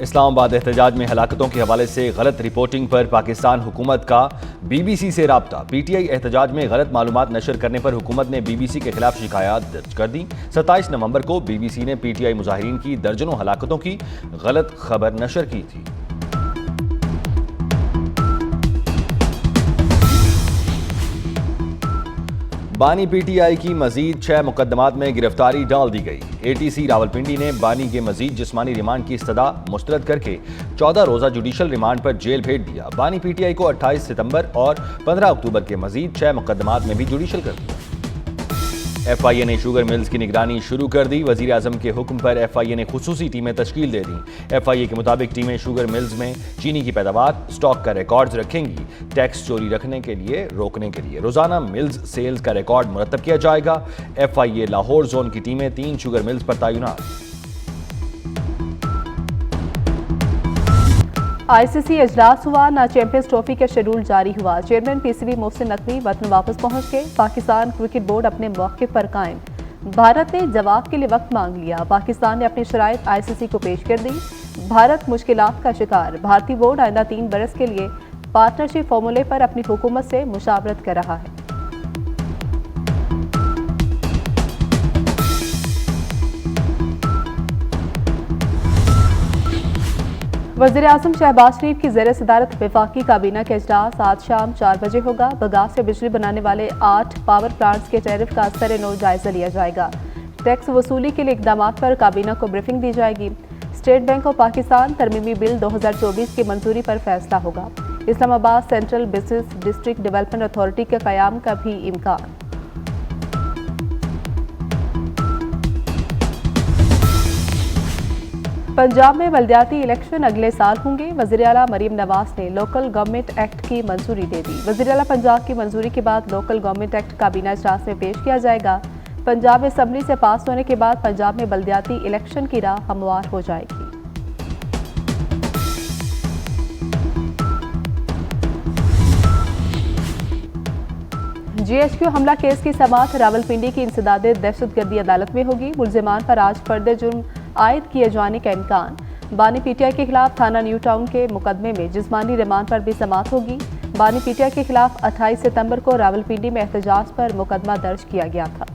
इस्लामाबाद एहतजाज में हलाकतों के हवाले से गलत रिपोर्टिंग पर पाकिस्तान हुकूमत का BBC से राब्ता। PTI एहतजाज में गलत मालूमात नशर करने पर हुकूमत ने BBC के खिलाफ शिकायत दर्ज कर दी। 27 नवंबर को BBC ने PTI मुजाहिरीन की दर्जनों हलाकतों की गलत खबर नशर की थी। बानी PTI की मजीद 6 मुकदमात में गिरफ्तारी डाल दी गई। ATC रावलपिंडी ने बानी के मजीद जिस्मानी रिमांड की इस्तदा मुस्तरद करके 14 रोजा जुडिशल रिमांड पर जेल भेज दिया। बानी PTI को 28 सितंबर और 15 अक्टूबर के मजीद 6 मुकदमात में भी जुडिशल कर दिया। FIA ने शुगर मिल्स की निगरानी शुरू कर दी। वजीर आजम के हुक्म पर FIA ने खुसूसी टीमें तश्कील दे दी। FIA के मुताबिक टीमें शुगर मिल्स में चीनी की पैदावार, स्टॉक का रिकॉर्ड्स रखेंगी। टैक्स चोरी रोकने के लिए रोजाना मिल्स सेल्स का रिकॉर्ड मुरतब किया जाएगा। FIA लाहौर जोन की टीमें 3 शुगर मिल्स पर तैनात। ICC इजलास हुआ, ना चैंपियंस ट्रॉफी का शेड्यूल जारी हुआ। चेयरमैन PCB मोहसिन नकवी वतन वापस पहुंच गए। पाकिस्तान क्रिकेट बोर्ड अपने मौक़िफ़ पर कायम। भारत ने जवाब के लिए वक्त मांग लिया। पाकिस्तान ने अपनी शराइत ICC को पेश कर दी। भारत मुश्किलात का शिकार। भारतीय बोर्ड आइंदा 3 बरस के लिए पार्टनरशिप फॉर्मूले पर अपनी हुकूमत से मुशावरत कर रहा है। वज़ीर आज़म शहबाज शरीफ की ज़ेर सदारत वफाकी काबीना का इजलास आज शाम 4 बजे होगा। बगास से बिजली बनाने वाले 8 पावर प्लांट्स के टैरिफ का असर-ए-नौ जायजा लिया जाएगा। टैक्स वसूली के लिए इकदाम पर काबीना को ब्रीफिंग दी जाएगी। स्टेट बैंक ऑफ पाकिस्तान तरमीमी बिल 2024 की मंजूरी पर फैसला होगा। Islamabad Central Business District Development Authority के क़याम का भी इम्कान। पंजाब में बल्दियाती इलेक्शन अगले साल होंगे। वज़ीर आला मरीम नवाज ने लोकल गवर्नमेंट एक्ट की मंजूरी दे दी। वज़ीर आला पंजाब की मंजूरी के बाद लोकल गवर्नमेंट एक्ट काबीना इजलास में पेश किया जाएगा। पंजाब असम्बली से पास होने के बाद पंजाब में बल्दियाती इलेक्शन की राह हमवार हो जाएगी। GHQ हमला केस की समाअत रावलपिंडी की इंसदादे दहशतगर्दी अदालत में होगी। मुल्जिमान पर आज फर्द जुर्म आयद किए जाने का इम्कान। बानी PTI के खिलाफ थाना न्यू टाउन के मुकदमे में जिस्मानी रिमांड पर भी समाअत होगी। बानी PTI के खिलाफ 28 सितंबर को रावलपिंडी में एहतजाज पर मुकदमा दर्ज किया गया था।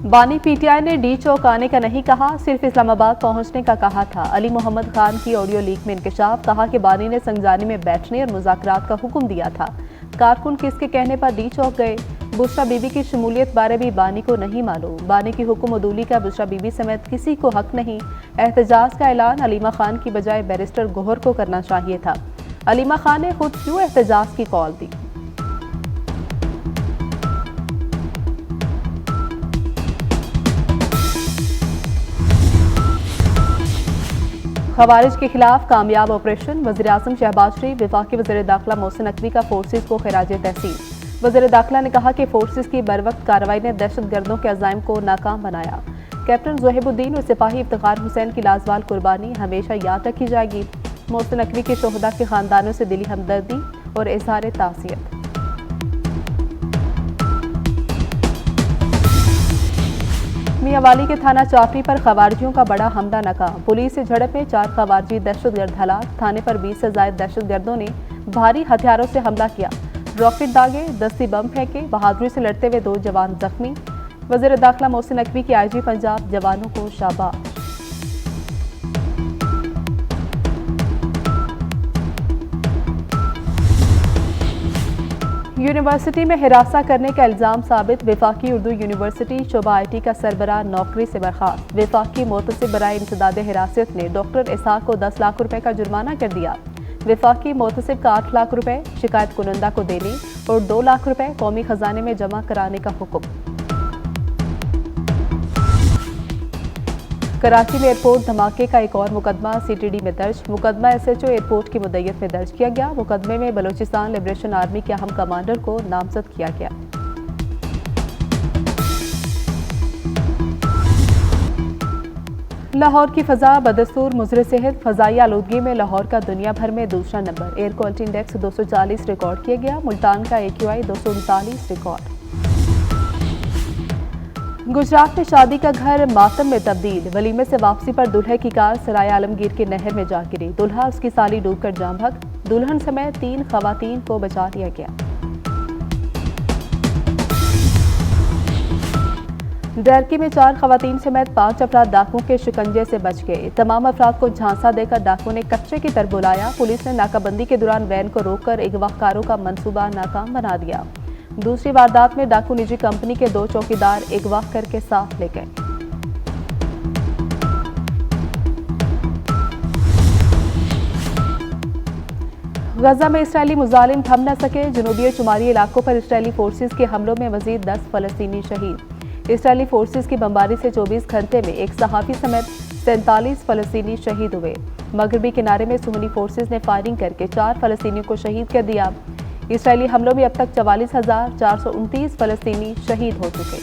बानी PTI ने डी चौक आने का नहीं कहा, सिर्फ इस्लामाबाद पहुंचने का कहा था। अली मोहम्मद खान की ऑडियो लीक में इंकशाफ। कहा कि बानी ने संगजानी में बैठने और मुज़ाकरात का हुक्म दिया था। कारकुन किसके कहने पर डी चौक गए। बुशरा बीबी की शमूलियत बारे भी बानी को नहीं मालूम। बानी की हुक्म अदूली का बुशरा बीबी समेत किसी को हक नहीं। एहतजाज का ऐलान अलीमा खान की बजाय बैरिस्टर गोहर को करना चाहिए था। अलीमा खान ने खुद क्यों एहतजाज की कॉल दी। खवारिज के खिलाफ कामयाब ऑपरेशन। वज़ीर आज़म शहबाज शरीफ वफाकी वज़ीर दाखिला मोहसिन नकवी का फोर्सेज को खिराज तहसीन। वज़ीर दाखिला ने कहा कि फोर्सेज की बरवक्त कार्रवाई ने दहशतगर्दों के अज़ाइम को नाकाम बनाया। कैप्टन ज़ोहेबुद्दीन और सिपाही इफ्तिखार हुसैन की लाजवाल कुर्बानी हमेशा याद रखी जाएगी। मोहसिन नकवी के शोहदा के खानदानों से दिली हमदर्दी और इज़हार ताज़ियत। मियांवाली के थाना चापरी पर खवारजियों का बड़ा हमला नाकाम। पुलिस से झड़प में 4 खवारजी दहशतगर्द हलाक। थाने पर 20 से ज्यादा दहशतगर्दों ने भारी हथियारों से हमला किया। रॉकेट दागे, दस्ती बम फेंके। बहादुरी से लड़ते हुए 2 जवान जख्मी। वज़ीर दाखिला मोहसिन नकवी की IG पंजाब जवानों को शाबाश। यूनिवर्सिटी में हिरासा करने का इल्जाम साबित। वफाकी उर्दू यूनिवर्सिटी शोबा IT का सरबराह नौकरी से बर्खास्त। वफाकी मोतसिब बराए इंसदाद हिरासत ने डॉक्टर इसहाक को 10 लाख रुपए का जुर्माना कर दिया। वफाकी मोतसिब का 8 लाख रुपए शिकायत कुनंदा को देने और 2 लाख रुपए कौमी खजाने में जमा कराने का हुक्म। कराची में एयरपोर्ट धमाके का एक और मुकदमा CTD में दर्ज। मुकदमा SHO एयरपोर्ट की मुद्दत में दर्ज किया गया। मुकदमे में बलूचिस्तान लिबरेशन आर्मी के अहम कमांडर को नामजद किया गया। लाहौर की फजा बदस्तूर मुज़र सेहत। फजाई आलूदगी में लाहौर का दुनिया भर में दूसरा number. Air quality index 240 record किया गया। मुल्तान का AQI 239 रिकॉर्ड। गुजरात में शादी का घर मातम में तब्दील। वलीमे से वापसी पर दूल्हे की कार सराय आलमगीर की नहर में जा गिरी। दूल्हा और उसकी साली डूबकर जाम भग। दुल्हन समेत 3 खवातीन को बचा लिया गया। डरकी में 4 खवातीन समेत 5 अफराद डाकुओं के शिकंजे से बच गए। तमाम अफराद को झांसा देकर डाकुओं ने कच्चे की तरफ बुलाया। पुलिस ने नाकाबंदी के दौरान वैन को रोककर अगवाकारों का मंसूबा नाकाम बना दिया। दूसरी वारदात में डाकू निजी कंपनी के 2 चौकीदार अगवा करके साथ ले गए। गजा में इसराइली मुजालिम थम न सके। जनूबी शुमारी इलाकों पर इसराइली फोर्सेस के हमलों में मजीद 10 फलस्तीनी शहीद। इसराइली फोर्सेस की बमबारी से 24 घंटे में एक सहाफी समेत 47 फलस्तीनी शहीद हुए। मगरबी किनारे में सुन्नी फोर्सेस ने फायरिंग करके 4 फलस्तीनियों को शहीद कर दिया। इसराइली हमलों में अब तक 44,429 फलस्तीनी शहीद हो चुके।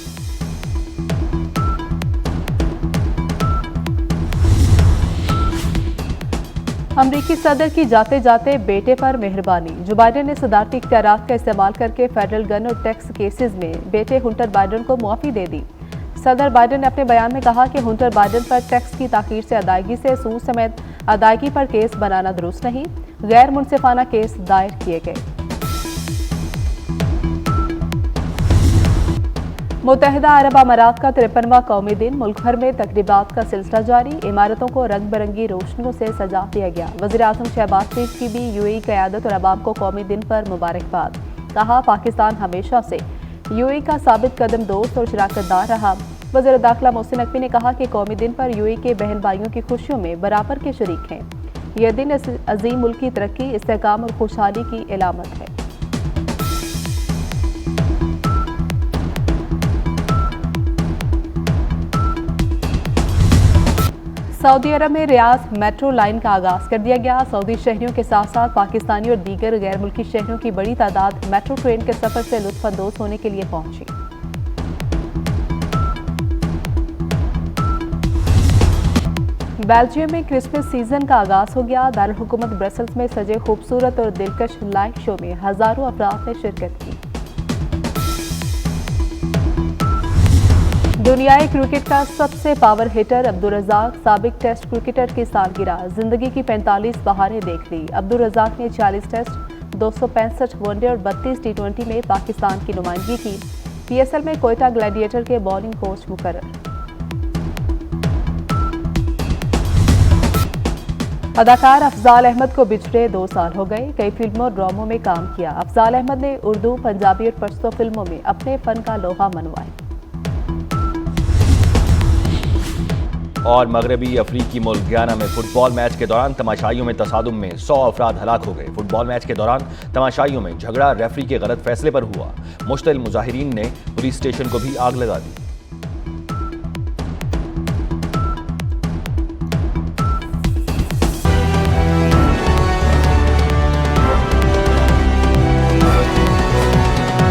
अमरीकी सदर की जाते जाते बेटे पर मेहरबानी। जो बाइडेन ने सदारती इख्तियारात का इस्तेमाल करके फेडरल गन और टैक्स केसेस में बेटे हुंटर बाइडेन को मुआफी दे दी। सदर बाइडेन ने अपने बयान में कहा कि हुंटर बाइडेन पर टैक्स की ताखीर से अदायगी से सूद समेत अदायगी पर केस बनाना दुरुस्त नहीं। गैर मुनसिफाना केस दायर किए गए। मुत्तहिदा अरब अमारात का 53वां कौमी दिन। मुल्क भर में तकरीबात का सिलसिला जारी। इमारतों को रंग बिरंगी रोशनियों से सजा दिया गया। वज़ीर आज़म शहबाज शरीफ की भी यूएई क़यादत और अवाम को कौमी दिन पर मुबारकबाद। कहा, पाकिस्तान हमेशा से यूएई का साबित कदम दोस्त और शराकतदार रहा। वज़ीर दाखिला मोहसिन नकवी ने कहा कि कौमी दिन पर यूएई के बहन भाइयों की खुशियों में बराबर के शरीक हैं। यह दिन इस अजीम मुल्क की तरक्की, इस्तेहकाम और खुशहाली की इलामत है। सऊदी अरब में रियाज मेट्रो लाइन का आगाज कर दिया गया। सऊदी शहरियों के साथ साथ पाकिस्तानी और दीगर गैर मुल्की शहरियों की बड़ी तादाद मेट्रो ट्रेन के सफर से लुत्फानंदोज होने के लिए पहुंची। बेल्जियम में क्रिसमस सीजन का आगाज हो गया। दारुल हुकूमत ब्रसल्स में सजे खूबसूरत और दिलकश लाइट शो में हजारों अफराद ने शिरकत की। दुनियाई क्रिकेट का सबसे पावर हिटर अब्दुल रज़ाक साबिक टेस्ट क्रिकेटर की सालगिरह। जिंदगी की 45 बहारें देख ली। अब्दुल रज़ाक ने 40 टेस्ट, 265 वनडे और 32 टी20 में पाकिस्तान की नुमाइंदगी की। पीएसएल में कोयटा ग्लैडिएटर के बॉलिंग कोच मुकर्रर। अदाकार अफजाल अहमद को बिछड़े 2 साल हो गए। कई फिल्मों और ड्रामों में काम किया। अफजाल अहमद ने उर्दू, पंजाबी और पश्तो फिल्मों में अपने फन का लोहा मनवाया। और मगरबी अफ्रीकी मुल्क गयाना में फुटबॉल मैच के दौरान तमाशाइयों में तसादुम में 100 अफराद हलाक हो गए। फुटबॉल मैच के दौरान तमाशाइयों में झगड़ा रेफरी के गलत फैसले पर हुआ। मुश्तिल मुजाहिरीन ने पुलिस स्टेशन को भी आग लगा दी।